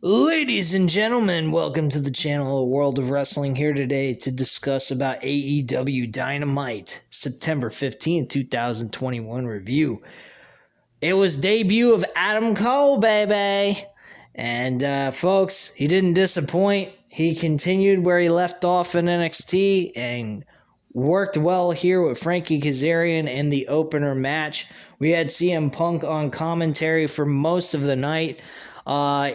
Ladies and gentlemen, welcome to the channel of World of Wrestling, here today to discuss about AEW Dynamite, September 15th, 2021 review. It was debut of Adam Cole, baby. And folks, he didn't disappoint. He continued where he left off in NXT and worked well here with Frankie Kazarian in the opener match. We had CM Punk on commentary for most of the night.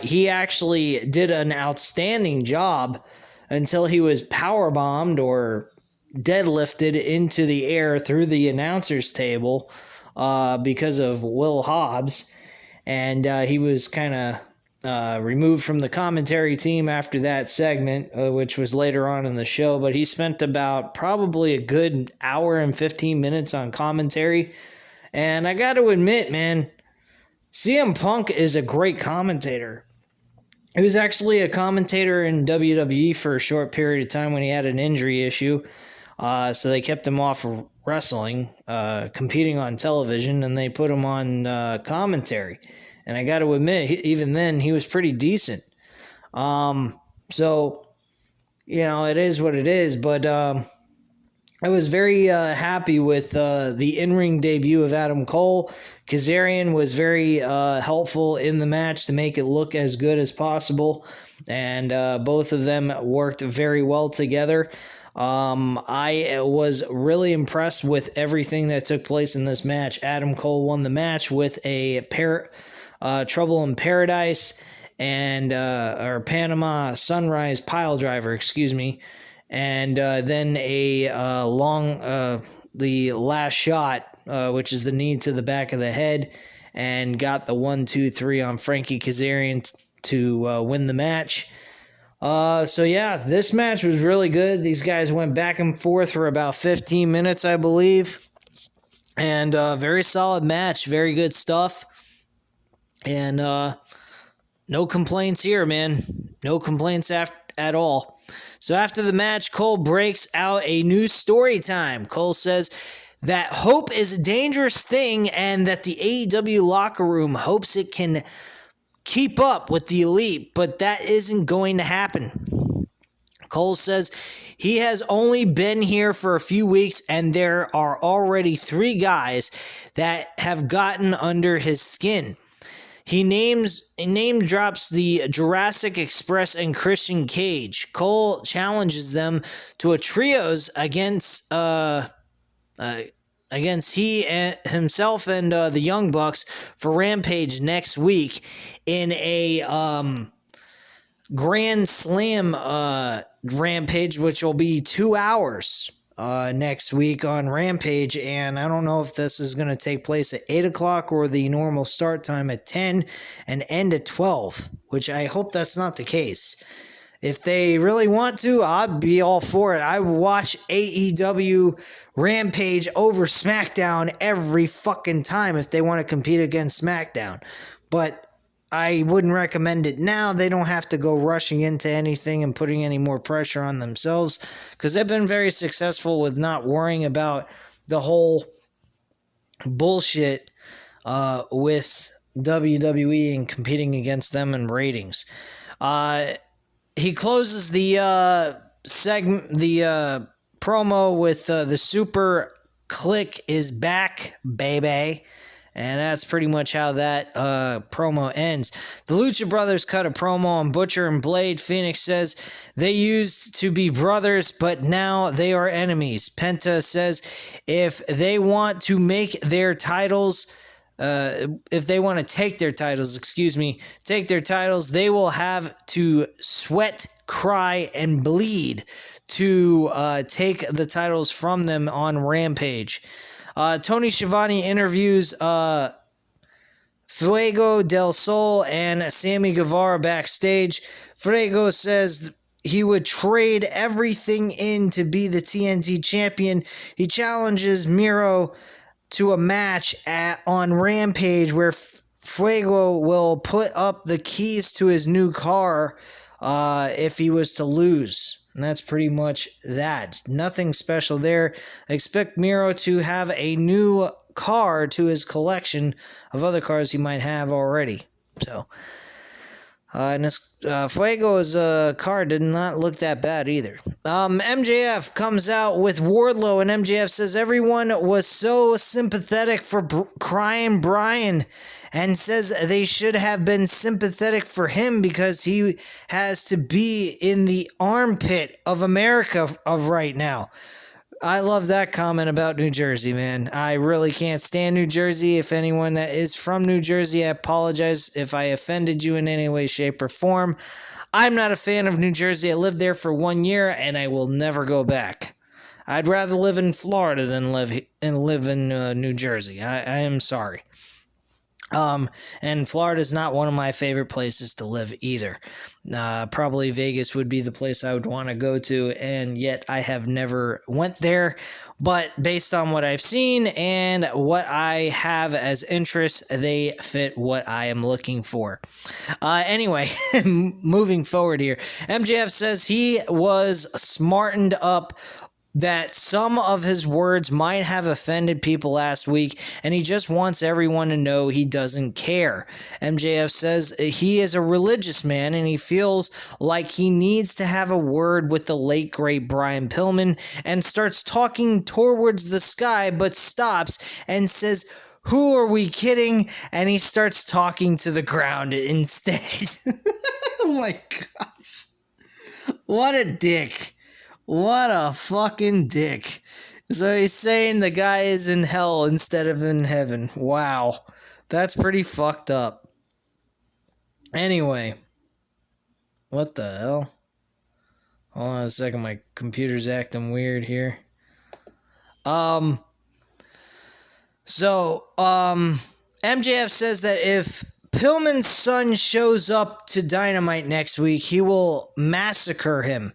He actually did an outstanding job until he was powerbombed or deadlifted into the air through the announcer's table because of Will Hobbs. And he was kind of removed from the commentary team after that segment, which was later on in the show. But he spent about probably a good hour and 15 minutes on commentary. And I got to admit, man, CM Punk is a great commentator. He was actually a commentator in WWE for a short period of time when he had an injury issue. So they kept him off of wrestling, competing on television, and they put him on commentary. And I got to admit, even then, he was pretty decent. So, it is what it is. But I was very happy with the in-ring debut of Adam Cole. Kazarian was very helpful in the match to make it look as good as possible, and both of them worked very well together. I was really impressed with everything that took place in this match. Adam Cole won the match with a Trouble in Paradise and or Panama Sunrise Pile Driver, and then the last shot, which is the knee to the back of the head, and got the 1-2-3 on Frankie Kazarian to win the match. So yeah, this match was really good. These guys went back and forth for about 15 minutes, I believe. And very solid match, very good stuff. And no complaints here, man. No complaints at all. So after the match, Cole breaks out a new story time. Cole says that hope is a dangerous thing and that the AEW locker room hopes it can keep up with the elite, but that isn't going to happen. Cole says he has only been here for a few weeks and there are already 3 guys that have gotten under his skin. He name drops the Jurassic Express and Christian Cage. Cole challenges them to a trios against he and himself and the Young Bucks for Rampage next week in a Grand Slam Rampage, which will be 2 hours. Next week on Rampage, and I don't know if this is going to take place at 8 o'clock or the normal start time at 10 and end at 12, which I hope that's not the case. If they really want to, I'd be all for it. I watch AEW Rampage over SmackDown every fucking time if they want to compete against SmackDown, but I wouldn't recommend it now. They don't have to go rushing into anything and putting any more pressure on themselves because they've been very successful with not worrying about the whole bullshit with WWE and competing against them in ratings. He closes the promo with the Super Click is back, baby. And that's pretty much how that promo ends. The Lucha Brothers cut a promo on Butcher and Blade. Phoenix says they used to be brothers, but now they are enemies. Penta says if they want to make their titles, if they want to take their titles, they will have to sweat, cry, and bleed to take the titles from them on Rampage. Tony Schiavone interviews Fuego del Sol and Sammy Guevara backstage. Fuego says he would trade everything in to be the TNT champion. He challenges Miro to a match on Rampage where Fuego will put up the keys to his new car if he was to lose. And that's pretty much that. Nothing special there. I expect Miro to have a new car to his collection of other cars he might have already. So, And this Fuego's card did not look that bad either. MJF comes out with Wardlow, and MJF says everyone was so sympathetic for crying Brian, and says they should have been sympathetic for him because he has to be in the armpit of America of right now. I love that comment about New Jersey, man. I really can't stand New Jersey. If anyone that is from New Jersey, I apologize if I offended you in any way, shape, or form. I'm not a fan of New Jersey. I lived there for 1 year, and I will never go back. I'd rather live in Florida than live in New Jersey. I am sorry. And Florida's not one of my favorite places to live either. Probably Vegas would be the place I would want to go to, and yet I have never went there. But based on what I've seen and what I have as interests, they fit what I am looking for. Anyway, moving forward here, MJF says he was smartened up, that some of his words might have offended people last week, and he just wants everyone to know he doesn't care. MJF says he is a religious man, and he feels like he needs to have a word with the late, great Brian Pillman, and starts talking towards the sky, but stops and says, "Who are we kidding?" And he starts talking to the ground instead. Oh my gosh. What a dick. What a fucking dick. So he's saying the guy is in hell instead of in heaven. Wow. That's pretty fucked up. Anyway. What the hell? Hold on a second. My computer's acting weird here. MJF says that if Pillman's son shows up to Dynamite next week, he will massacre him.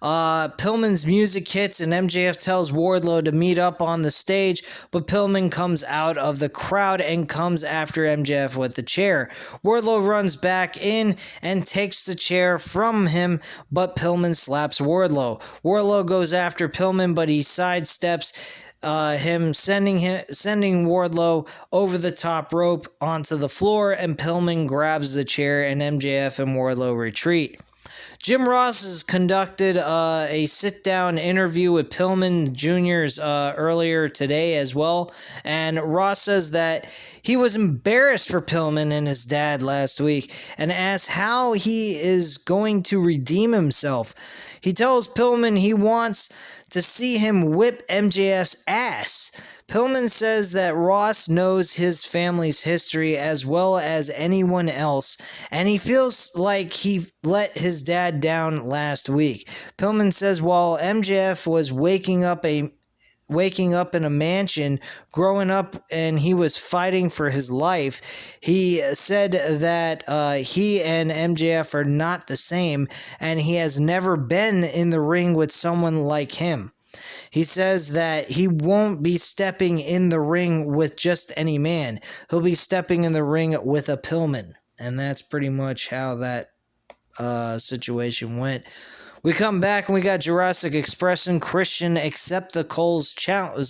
Pillman's music hits, and MJF tells Wardlow to meet up on the stage, but Pillman comes out of the crowd and comes after MJF with the chair. Wardlow runs back in and takes the chair from him, but Pillman slaps Wardlow. Wardlow goes after Pillman, but he sidesteps him, sending Wardlow over the top rope onto the floor, and Pillman grabs the chair, and MJF and Wardlow retreat. Jim Ross has conducted a sit-down interview with Pillman Jr.'s earlier today as well, and Ross says that he was embarrassed for Pillman and his dad last week, and asks how he is going to redeem himself. He tells Pillman he wants to see him whip MJF's ass. Pillman says that Ross knows his family's history as well as anyone else, and he feels like he let his dad down last week. Pillman says while MJF was waking up in a mansion growing up and he was fighting for his life, he said that he and MJF are not the same, and he has never been in the ring with someone like him. He says that he won't be stepping in the ring with just any man. He'll be stepping in the ring with a Pillman. And that's pretty much how that situation went. We come back and we got Jurassic Express and Christian accept Cole's challenge.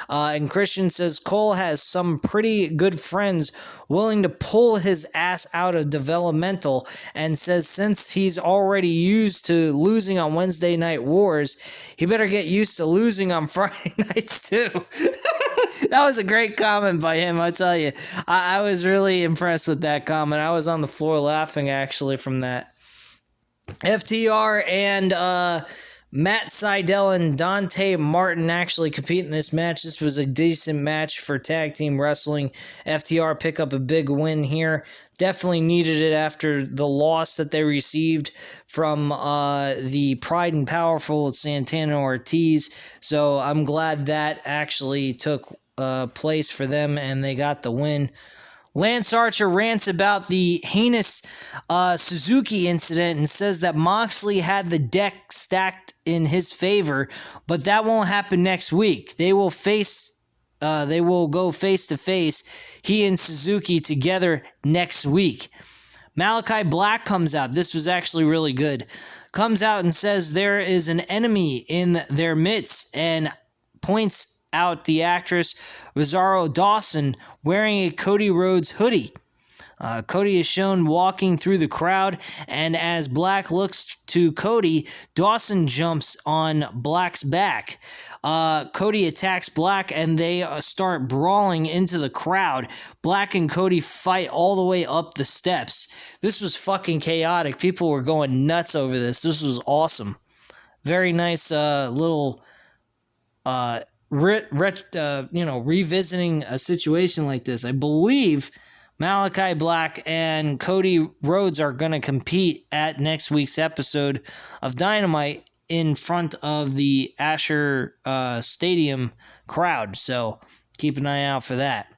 And Christian says Cole has some pretty good friends willing to pull his ass out of developmental, and says since he's already used to losing on Wednesday Night Wars, he better get used to losing on Friday nights too. That was a great comment by him, I tell you. I was really impressed with that comment. I was on the floor laughing actually from that. FTR and Matt Sydal and Dante Martin actually compete in this match. This was a decent match for tag team wrestling. FTR pick up a big win here. Definitely needed it after the loss that they received from the Pride and Powerful Santana Ortiz. So I'm glad that actually took place for them and they got the win. Lance Archer rants about the heinous Suzuki incident and says that Moxley had the deck stacked in his favor, but that won't happen next week. They will go face to face, he and Suzuki together next week. Malachi Black comes out. This was actually really good. Comes out and says there is an enemy in their midst and points out the actress Rosario Dawson wearing a Cody Rhodes hoodie. Cody is shown walking through the crowd, and as Black looks to Cody, Dawson jumps on Black's back. Cody attacks Black, and they start brawling into the crowd. Black and Cody fight all the way up the steps. This was fucking chaotic. People were going nuts over this. This was awesome. Very nice little... revisiting a situation like this. I believe Malachi Black and Cody Rhodes are going to compete at next week's episode of Dynamite in front of the Asher Stadium crowd. So keep an eye out for that.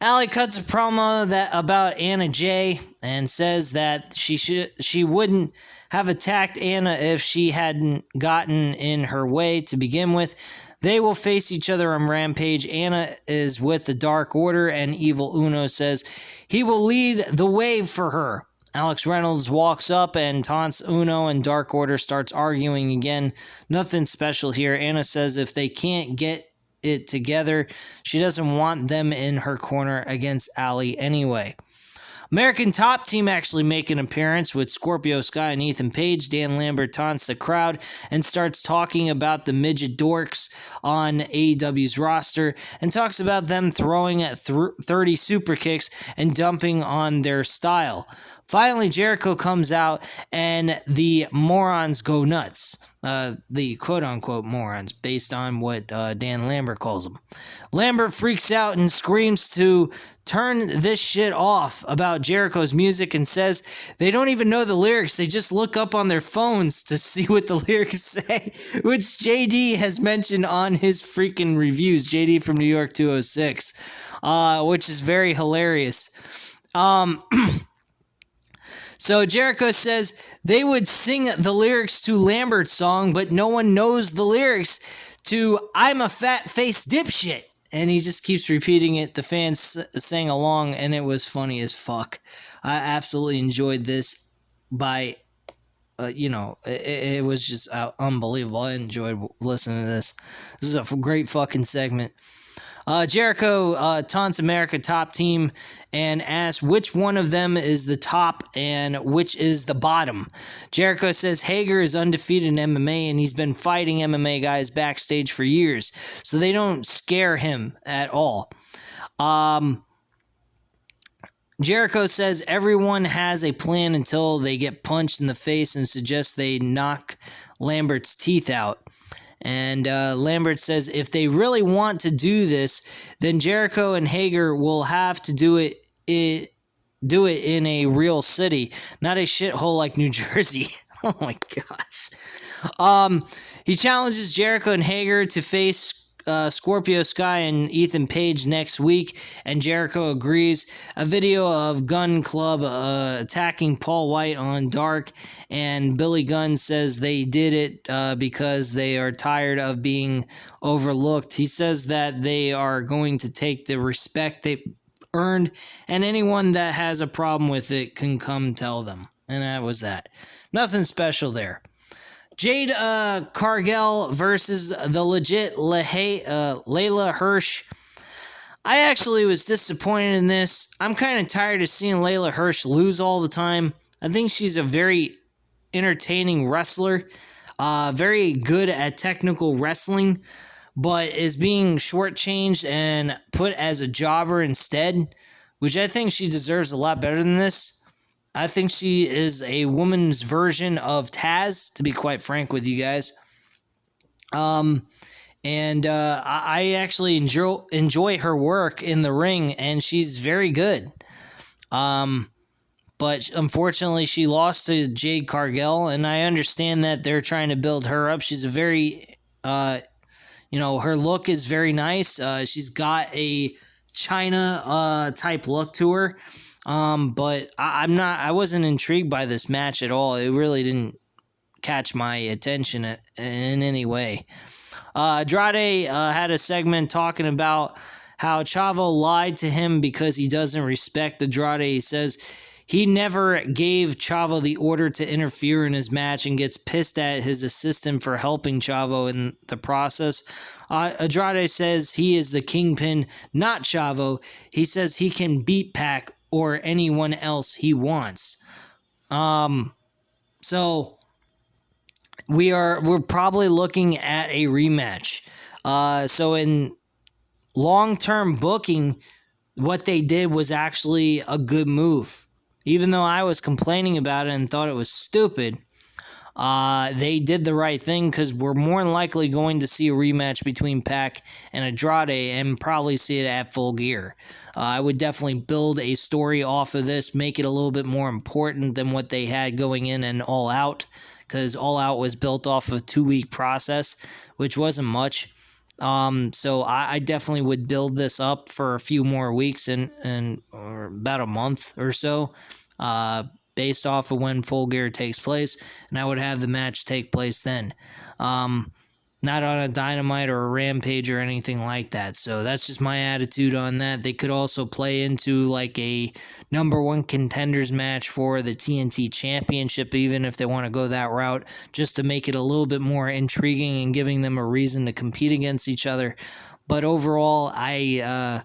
Allie cuts a promo about Anna Jay and says that she wouldn't have attacked Anna if she hadn't gotten in her way to begin with. They will face each other on Rampage. Anna is with the Dark Order, and Evil Uno says he will lead the way for her. Alex Reynolds walks up and taunts Uno, and Dark Order starts arguing again. Nothing special here. Anna says if they can't get it together, she doesn't want them in her corner against Allie anyway. American Top Team actually make an appearance with Scorpio Sky and Ethan Page. Dan Lambert taunts the crowd and starts talking about the midget dorks on AEW's roster and talks about them throwing at 30 super kicks and dumping on their style. Finally, Jericho comes out and the morons go nuts. The quote-unquote morons, based on what Dan Lambert calls them. Lambert freaks out and screams to turn this shit off about Jericho's music and says they don't even know the lyrics. They just look up on their phones to see what the lyrics say, which JD has mentioned on his freaking reviews. JD from New York 206, which is very hilarious. So Jericho says they would sing the lyrics to Lambert's song, but no one knows the lyrics to I'm a fat-faced dipshit. And he just keeps repeating it. The fans sang along, and it was funny as fuck. I absolutely enjoyed this it was just unbelievable. I enjoyed listening to this. This is a great fucking segment. Jericho taunts America Top Team and asks which one of them is the top and which is the bottom. Jericho says Hager is undefeated in MMA and he's been fighting MMA guys backstage for years, so they don't scare him at all. Jericho says everyone has a plan until they get punched in the face and suggests they knock Lambert's teeth out. And Lambert says if they really want to do this, then Jericho and Hager will have to do it in a real city, not a shithole like New Jersey. Oh my gosh. He challenges Jericho and Hager to face Scorpio Sky and Ethan Page next week, and Jericho agrees. A video of Gun Club attacking Paul White on Dark, and Billy Gunn says they did it because they are tired of being overlooked. He says that they are going to take the respect they earned, and anyone that has a problem with it can come tell them. And that was that. Nothing special there. Jade Cargill versus the legit Layla Hirsch. I actually was disappointed in this. I'm kind of tired of seeing Layla Hirsch lose all the time. I think she's a very entertaining wrestler, very good at technical wrestling, but is being shortchanged and put as a jobber instead, which I think she deserves a lot better than this. I think she is a woman's version of Taz, to be quite frank with you guys. I actually enjoy her work in the ring, and she's very good. But unfortunately, she lost to Jade Cargill, and I understand that they're trying to build her up. She's a very, her look is very nice. She's got a China type look to her. But I wasn't intrigued by this match at all. It really didn't catch my attention in any way. Andrade had a segment talking about how Chavo lied to him because he doesn't respect Andrade. He says he never gave Chavo the order to interfere in his match and gets pissed at his assistant for helping Chavo in the process. Andrade says he is the kingpin, not Chavo. He says he can beat Pac or anyone else he wants. So we're probably looking at a rematch. So in long-term booking, what they did was actually a good move. Even though I was complaining about it and thought it was stupid, they did the right thing, because we're more than likely going to see a rematch between Pac and Andrade and probably see it at Full Gear. I would definitely build a story off of this, make it a little bit more important than what they had going in and All Out, because All Out was built off of a 2-week process, which wasn't much. So I definitely would build this up for a few more weeks or about a month or so, based off of when Full Gear takes place, and I would have the match take place then. Not on a Dynamite or a Rampage or anything like that. So that's just my attitude on that. They could also play into like a #1 contenders match for the TNT Championship, even if they want to go that route, just to make it a little bit more intriguing and giving them a reason to compete against each other. But overall, I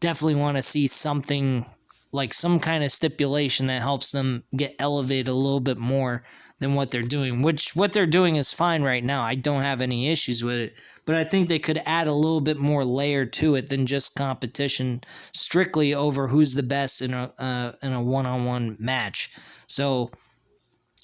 definitely want to see something like some kind of stipulation that helps them get elevated a little bit more than what they're doing, which what they're doing is fine right now. I don't have any issues with it, but I think they could add a little bit more layer to it than just competition strictly over who's the best in a one-on-one match. So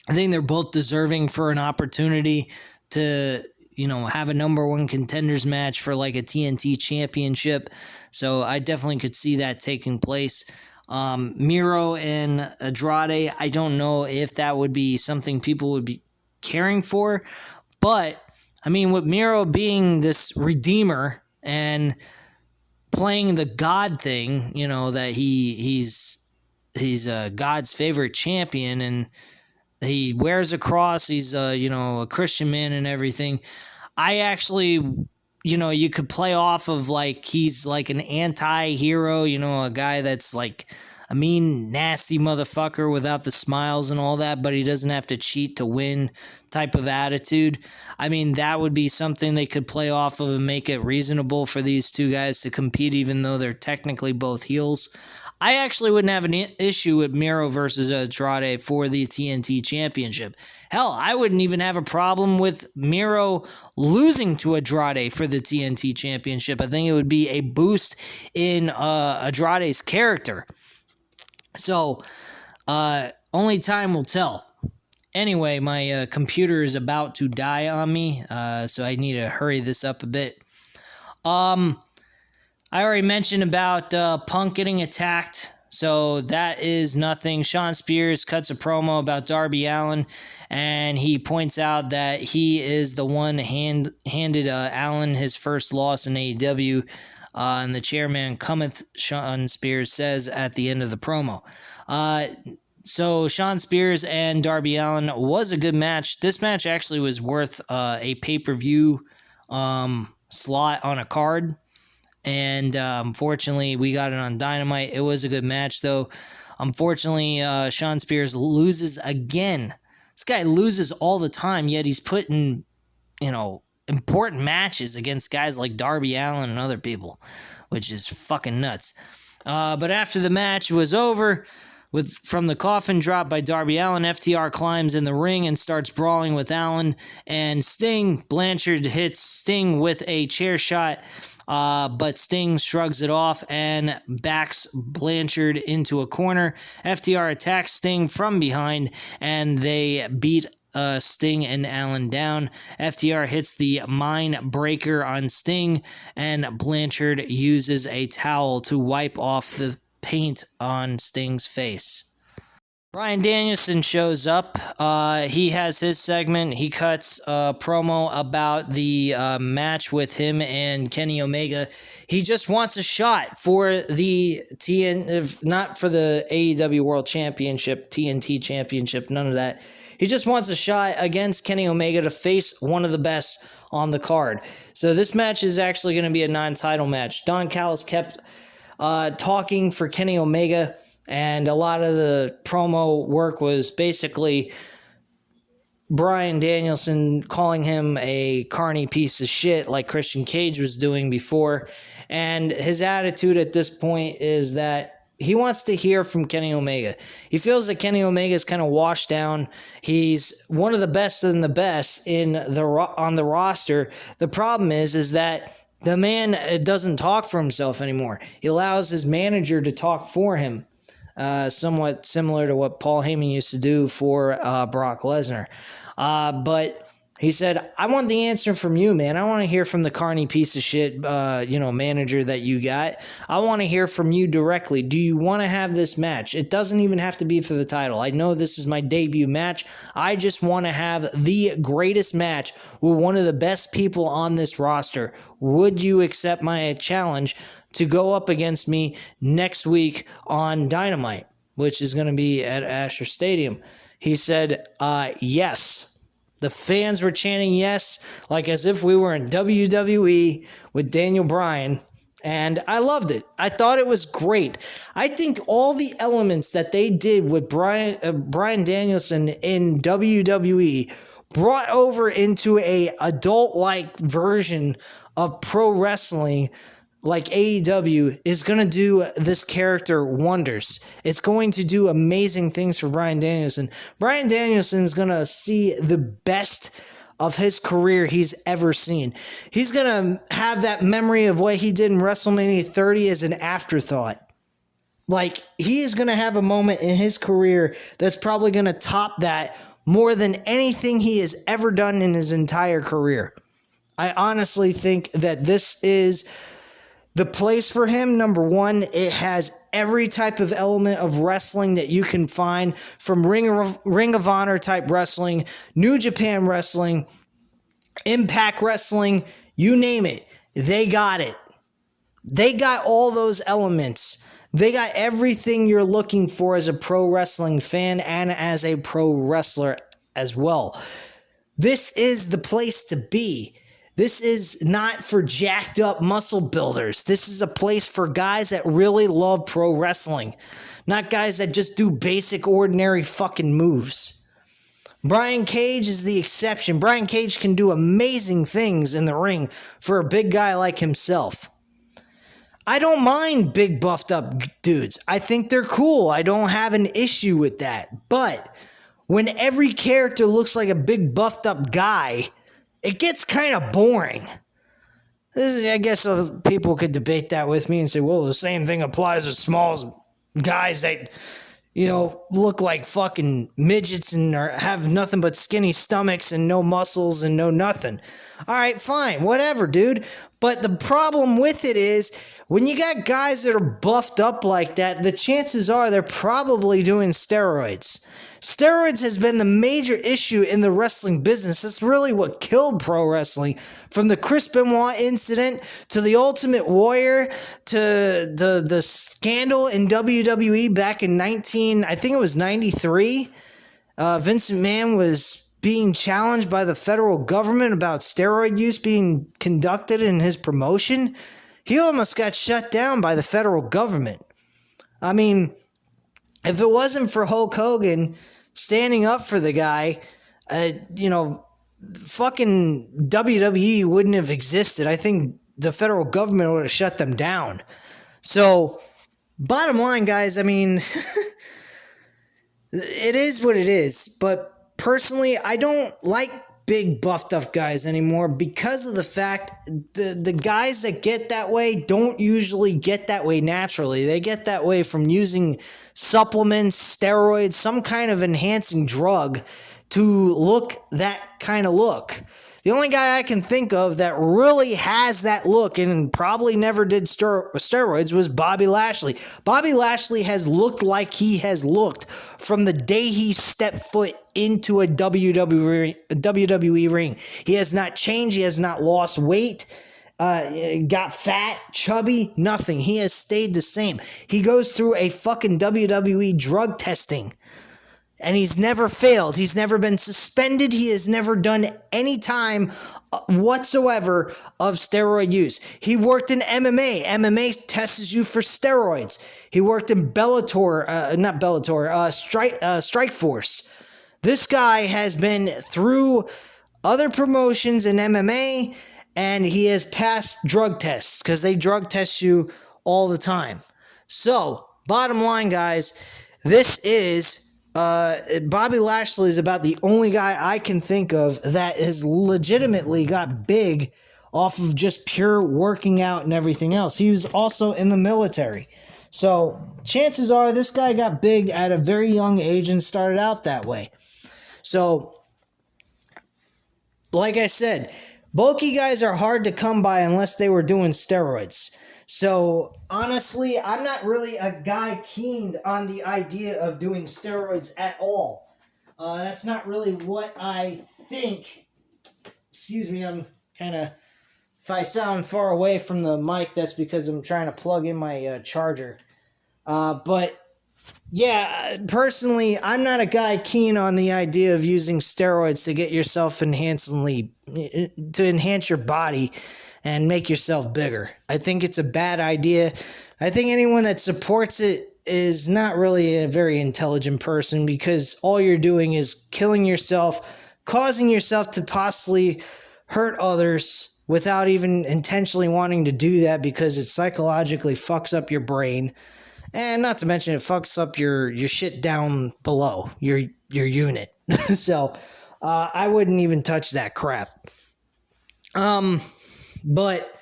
I think they're both deserving for an opportunity to, have a #1 contenders match for like a TNT championship. So I definitely could see that taking place. Miro and Andrade, I don't know if that would be something people would be caring for, but I mean, with Miro being this redeemer and playing the God thing, that he's God's favorite champion, and he wears a cross, he's a Christian man and everything. I actually, you could play off of like he's like an anti-hero, a guy that's like a mean, nasty motherfucker without the smiles and all that, but he doesn't have to cheat to win type of attitude. I mean, that would be something they could play off of and make it reasonable for these two guys to compete, even though they're technically both heels. I actually wouldn't have an issue with Miro versus Andrade for the TNT Championship. Hell, I wouldn't even have a problem with Miro losing to Andrade for the TNT Championship. I think it would be a boost in Andrade's character. So, only time will tell. Anyway, my computer is about to die on me, so I need to hurry this up a bit. I already mentioned about Punk getting attacked, so that is nothing. Shawn Spears cuts a promo about Darby Allin, and he points out that he is the one handed Allin his first loss in AEW, and the chairman cometh, Shawn Spears says at the end of the promo. So Shawn Spears and Darby Allin was a good match. This match actually was worth a pay-per-view slot on a card. And unfortunately, we got it on Dynamite. It was a good match, though. Unfortunately, Shawn Spears loses again. This guy loses all the time, yet he's put in, important matches against guys like Darby Allin and other people, which is fucking nuts. But after the match was over, from the coffin drop by Darby Allin, FTR climbs in the ring and starts brawling with Allin and Sting. Blanchard hits Sting with a chair shot, but Sting shrugs it off and backs Blanchard into a corner. FTR attacks Sting from behind, and they beat Sting and Allin down. FTR hits the Mind Breaker on Sting, and Blanchard uses a towel to wipe off the paint on Sting's face. Bryan Danielson shows up. He has his segment. He cuts a promo about the match with him and Kenny Omega. He just wants a shot for the not for the AEW World Championship, TNT Championship, none of that. He just wants a shot against Kenny Omega to face one of the best on the card. So this match is actually going to be a non-title match. Don Callis kept talking for Kenny Omega And a lot of the promo work was basically Bryan Danielson calling him a carny piece of shit like Christian Cage was doing before. And his attitude at this point is that he wants to hear from Kenny Omega. He feels that Kenny Omega is kind of washed down. He's one of the best in the best on the roster. The problem is that the man doesn't talk for himself anymore. He allows his manager to talk for him. Somewhat similar to what Paul Heyman used to do for Brock Lesnar. But he said, I want the answer from you, man. I want to hear from the carny piece of shit, manager that you got. I want to hear from you directly. Do you want to have this match? It doesn't even have to be for the title. I know this is my debut match. I just want to have the greatest match with one of the best people on this roster. Would you accept my challenge to go up against me next week on Dynamite, which is going to be at Asher Stadium? He said, yes. The fans were chanting yes, like as if we were in WWE with Daniel Bryan, and I loved it. I thought it was great. I think all the elements that they did with Bryan Danielson in WWE brought over into a adult-like version of pro wrestling like AEW is going to do this character wonders. It's going to do amazing things for Bryan Danielson. Bryan Danielson is going to see the best of his career he's ever seen. He's going to have that memory of what he did in WrestleMania 30 as an afterthought. Like, he is going to have a moment in his career that's probably going to top that more than anything he has ever done in his entire career. I honestly think that this is the place for him. Number one, it has every type of element of wrestling that you can find, from Ring of Honor type wrestling, New Japan wrestling, Impact Wrestling, you name it. They got it. They got all those elements. They got everything you're looking for as a pro wrestling fan and as a pro wrestler as well. This is the place to be. This is not for jacked up muscle builders. This is a place for guys that really love pro wrestling, not guys that just do basic, ordinary fucking moves. Brian Cage is the exception. Brian Cage can do amazing things in the ring for a big guy like himself. I don't mind big buffed up dudes. I think they're cool. I don't have an issue with that. But when every character looks like a big buffed up guy, it gets kind of boring. I guess people could debate that with me and say, well, the same thing applies with small guys that, look like fucking midgets and have nothing but skinny stomachs and no muscles and no nothing. All right, fine, whatever, dude. But the problem with it is, when you got guys that are buffed up like that, the chances are they're probably doing steroids. Steroids has been the major issue in the wrestling business. That's really what killed pro wrestling. From the Chris Benoit incident to the Ultimate Warrior to the scandal in WWE back in 93. Vince McMahon was being challenged by the federal government about steroid use being conducted in his promotion. He almost got shut down by the federal government. I mean, if it wasn't for Hulk Hogan standing up for the guy, fucking WWE wouldn't have existed. I think the federal government would have shut them down. So, bottom line, guys, I mean, it is what it is. But personally, I don't like big buffed up guys anymore because of the fact the guys that get that way don't usually get that way naturally. They get that way from using supplements, steroids, some kind of enhancing drug to look that kind of look. The only guy I can think of that really has that look and probably never did steroids was Bobby Lashley. Bobby Lashley has looked like he has looked from the day he stepped foot into a WWE ring. He has not changed. He has not lost weight, got fat, chubby, nothing. He has stayed the same. He goes through a fucking WWE drug testing. and he's never failed. He's never been suspended. He has never done any time whatsoever of steroid use. He worked in MMA. MMA tests you for steroids. He worked in Strike Force. This guy has been through other promotions in MMA, and he has passed drug tests because they drug test you all the time. So, bottom line, guys, this is Bobby Lashley is about the only guy I can think of that has legitimately got big off of just pure working out and everything else. He was also in the military. So chances are this guy got big at a very young age and started out that way. So, like I said, bulky guys are hard to come by unless they were doing steroids. So, honestly, I'm not really a guy keen on the idea of doing steroids at all. That's not really what I think. Excuse me, I'm kind of... If I sound far away from the mic, that's because I'm trying to plug in my charger. But, yeah, personally, I'm not a guy keen on the idea of using steroids to get yourself to enhance your body and make yourself bigger. I think it's a bad idea. I think anyone that supports it is not really a very intelligent person, because all you're doing is killing yourself, causing yourself to possibly hurt others without even intentionally wanting to do that, because it psychologically fucks up your brain. And not to mention, it fucks up your shit down below, your unit. So, I wouldn't even touch that crap. But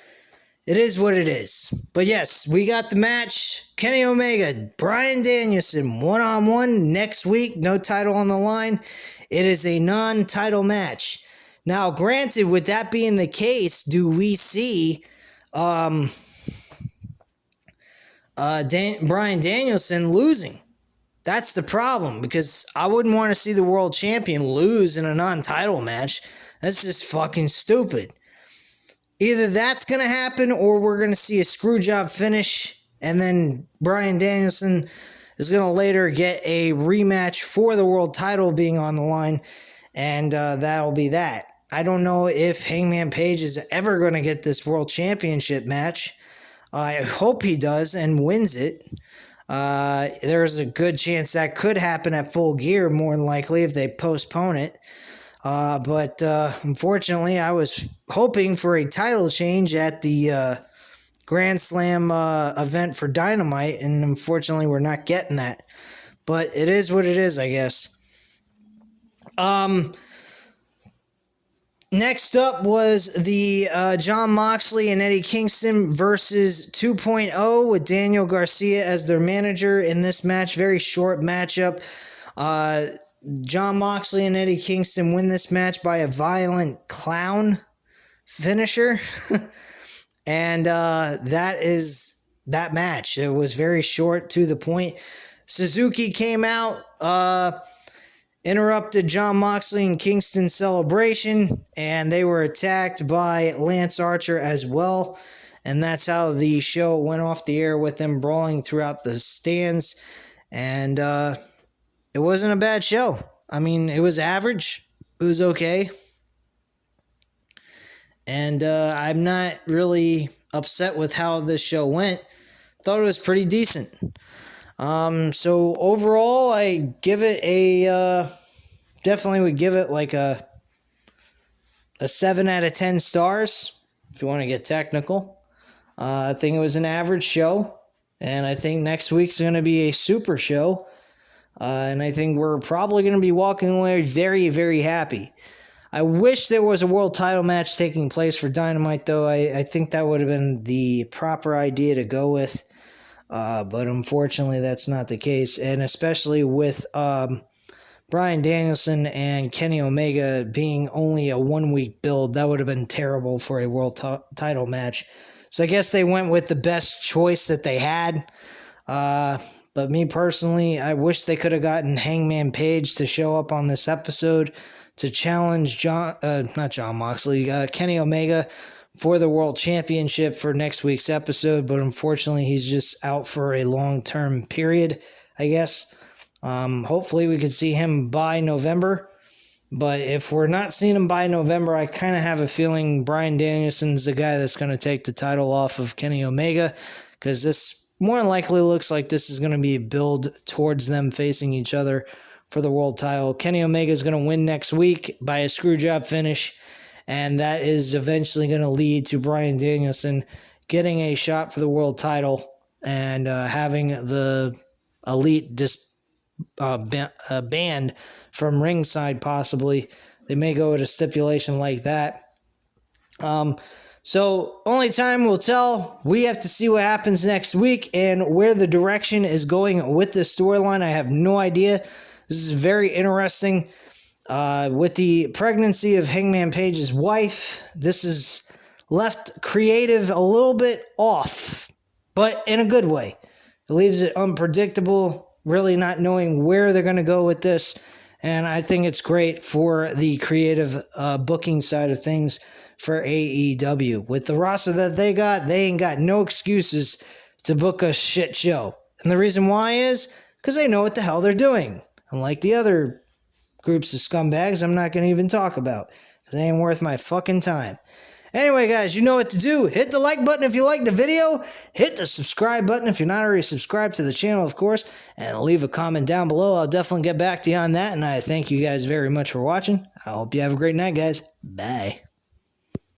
it is what it is. But yes, we got the match. Kenny Omega, Bryan Danielson, one-on-one next week. No title on the line. It is a non-title match. Now, granted, with that being the case, do we see Bryan Danielson losing? That's the problem, because I wouldn't want to see the world champion lose in a non-title match. That's just fucking stupid. Either that's going to happen, or we're going to see a screwjob finish, and then Bryan Danielson is going to later get a rematch for the world title being on the line, and that'll be that. I don't know if Hangman Page is ever going to get this world championship match. I hope he does and wins it. There's a good chance that could happen at Full Gear, more than likely, if they postpone it. But unfortunately, I was hoping for a title change at the Grand Slam event for Dynamite, and unfortunately, we're not getting that. But it is what it is, I guess. Next up was the Jon Moxley and Eddie Kingston versus 2.0 with Daniel Garcia as their manager in this match. Very short matchup. Jon Moxley and Eddie Kingston win this match by a violent clown finisher. And that is that match. It was very short, to the point. Suzuki came out, interrupted Jon Moxley and Kingston's celebration, and they were attacked by Lance Archer as well. And that's how the show went off the air, with them brawling throughout the stands. And it wasn't a bad show. I mean, it was average. It was okay. And I'm not really upset with how this show went. Thought it was pretty decent. So overall, I give it definitely would give it like a 7 out of 10 stars, if you want to get technical. I think it was an average show, and I think next week's going to be a super show. And I think we're probably going to be walking away very, very happy. I wish there was a world title match taking place for Dynamite, though. I think that would have been the proper idea to go with. But unfortunately, that's not the case. And especially with Bryan Danielson and Kenny Omega being only a 1-week build, that would have been terrible for a world title match. So I guess they went with the best choice that they had. But me personally, I wish they could have gotten Hangman Page to show up on this episode to challenge Kenny Omega for the World Championship for next week's episode. But unfortunately, he's just out for a long-term period, I guess. Hopefully we could see him by November. But if we're not seeing him by November, I kind of have a feeling Bryan Danielson's the guy that's going to take the title off of Kenny Omega, because this more than likely looks like this is going to be a build towards them facing each other for the world title. Kenny Omega is going to win next week by a screwjob finish, and that is eventually going to lead to Bryan Danielson getting a shot for the world title and having the Elite banned from ringside, possibly. They may go with a stipulation like that. So only time will tell. We have to see what happens next week and where the direction is going with this storyline. I have no idea. This is very interesting. With the pregnancy of Hangman Page's wife, this has left creative a little bit off, but in a good way. It leaves it unpredictable, really not knowing where they're going to go with this. And I think it's great for the creative booking side of things for AEW. With the roster that they ain't got no excuses to book a shit show. And the reason why is because they know what the hell they're doing. Unlike the other groups of scumbags I'm not going to even talk about, because they ain't worth my fucking time. Anyway, guys, you know what to do. Hit the like button if you like the video. Hit the subscribe button if you're not already subscribed to the channel, of course. And leave a comment down below. I'll definitely get back to you on that. And I thank you guys very much for watching. I hope you have a great night, guys. Bye.